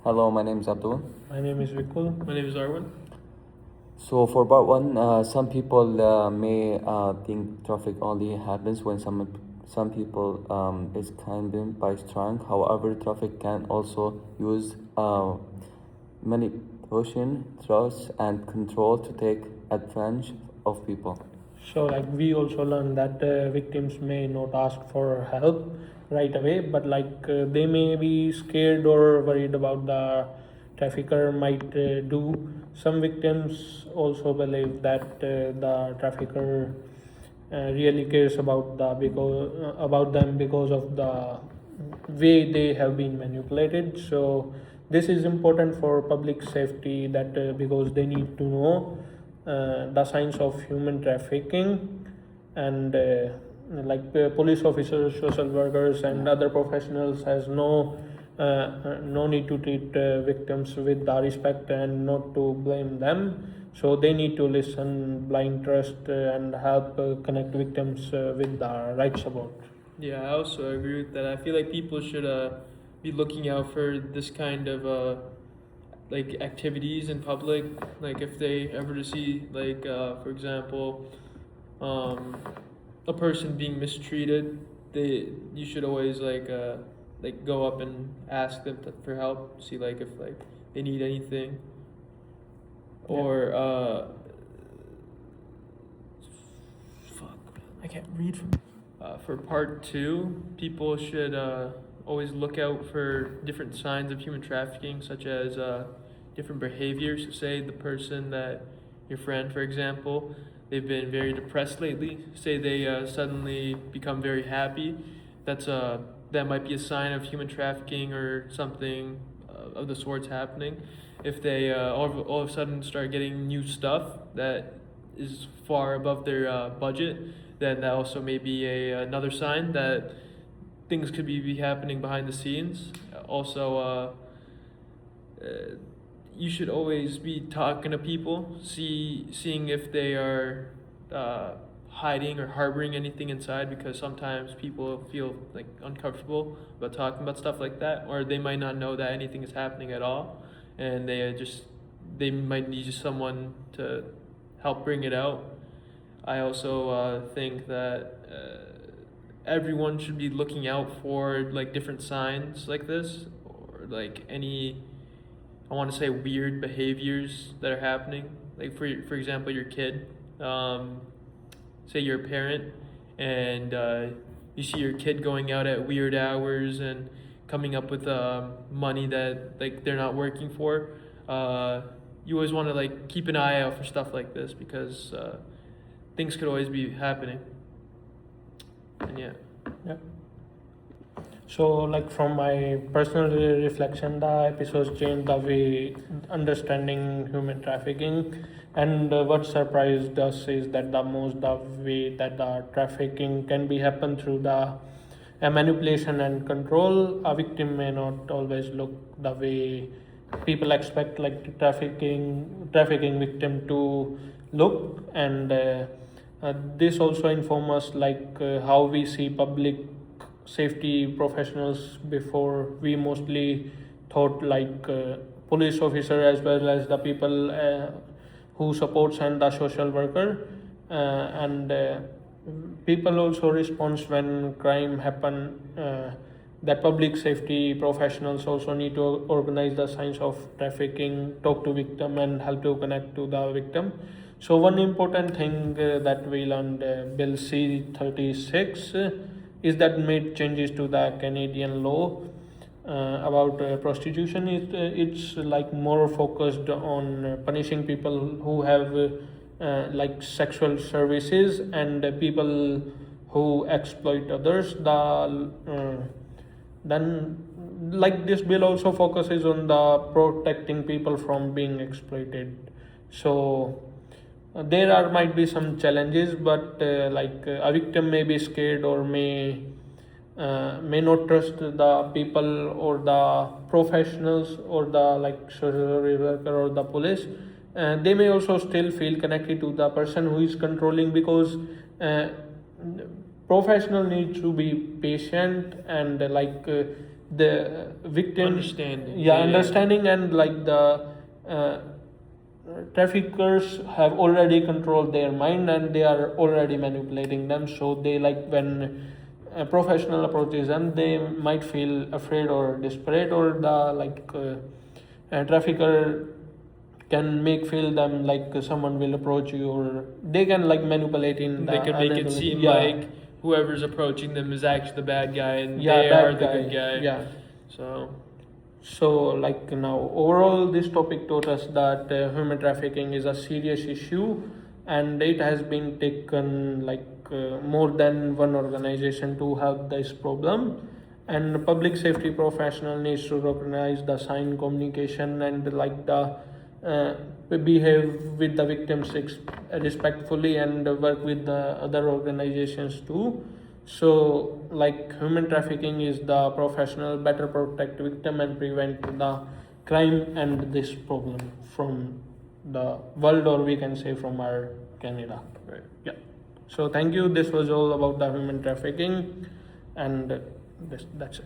Hello, my name is Abdul. My name is Vikul. My name is Arwin. So for part one, some people may think traffic only happens when some people is condemned by strong. However, traffic can also use manipulation, trust, and control to take advantage of people. So, like, we also learned that victims may not ask for help right away, but they may be scared or worried about the trafficker might do. Some victims also believe that the trafficker really cares about about them because of the way they have been manipulated. So this is important for public safety, that because they need to know the signs of human trafficking, and police officers, social workers, and other professionals has no need to treat victims with the respect and not to blame them. So they need to listen, blind trust, and help connect victims with the right support. Yeah, I also agree with that. I feel like people should be looking out for this kind of like activities in public. Like if they ever to see for example, a person being mistreated, you should always go up and ask them for help. See if they need anything, or fuck, I can't read from. For part two, people should always look out for different signs of human trafficking, such as different behaviors. Say the person that your friend, for example, they've been very depressed lately. Say they suddenly become very happy. That might be a sign of human trafficking or something of the sorts happening. If they all of a sudden start getting new stuff that is far above their budget, then that also may be another sign that things could be happening behind the scenes. Also, you should always be talking to people, seeing if they are hiding or harboring anything inside, because sometimes people feel like uncomfortable about talking about stuff like that, or they might not know that anything is happening at all, and they might need someone to help bring it out. I also think that everyone should be looking out for different signs like this, or I want to say weird behaviors that are happening. Like for example, your kid. Say you're a parent and you see your kid going out at weird hours and coming up with money that they're not working for. You always want to keep an eye out for stuff like this, because things could always be happening. And yeah. So, from my personal reflection, the episodes changed the way understanding human trafficking. And what surprised us is that the way that the trafficking can be happen through the manipulation and control. A victim may not always look the way people expect, like trafficking victim to look, and this also informs us how we see public safety professionals before. We mostly thought police officer as well as the people who supports, and the social worker, and people also responds when crime happen. That public safety professionals also need to organize the signs of trafficking, talk to victim, and help to connect to the victim. So one important thing that we learned, Bill C-36 is that made changes to the Canadian law about prostitution. It's more focused on punishing people who have sexual services, and people who exploit others. Then this bill also focuses on the protecting people from being exploited. So might be some challenges, but a victim may be scared or may not trust the people or the professionals or the social worker or the police. They may also still feel connected to the person who is controlling, because professional needs to be patient, and the victim Understanding. yeah, Yeah. understanding, and like the uh, traffickers have already controlled their mind and they are already manipulating them, so they like when a professional approaches them, they might feel afraid or desperate, or the trafficker can make feel them like someone will approach you, or they can like manipulate in the They can make it enabling- seem yeah, like whoever's approaching them is actually the bad guy and yeah, they bad are the guy. good guy. Yeah. So So, like now, overall, this topic taught us that human trafficking is a serious issue, and it has been taken more than one organization to help this problem. And public safety professional needs to recognize the sign communication and uh, behave with the victims respectfully and work with the other organizations too. So, like human trafficking is the professional better protect victim and prevent the crime and this problem from the world, or we can say from our Canada. right. Yeah. So thank you. This was all about the human trafficking, and that's it.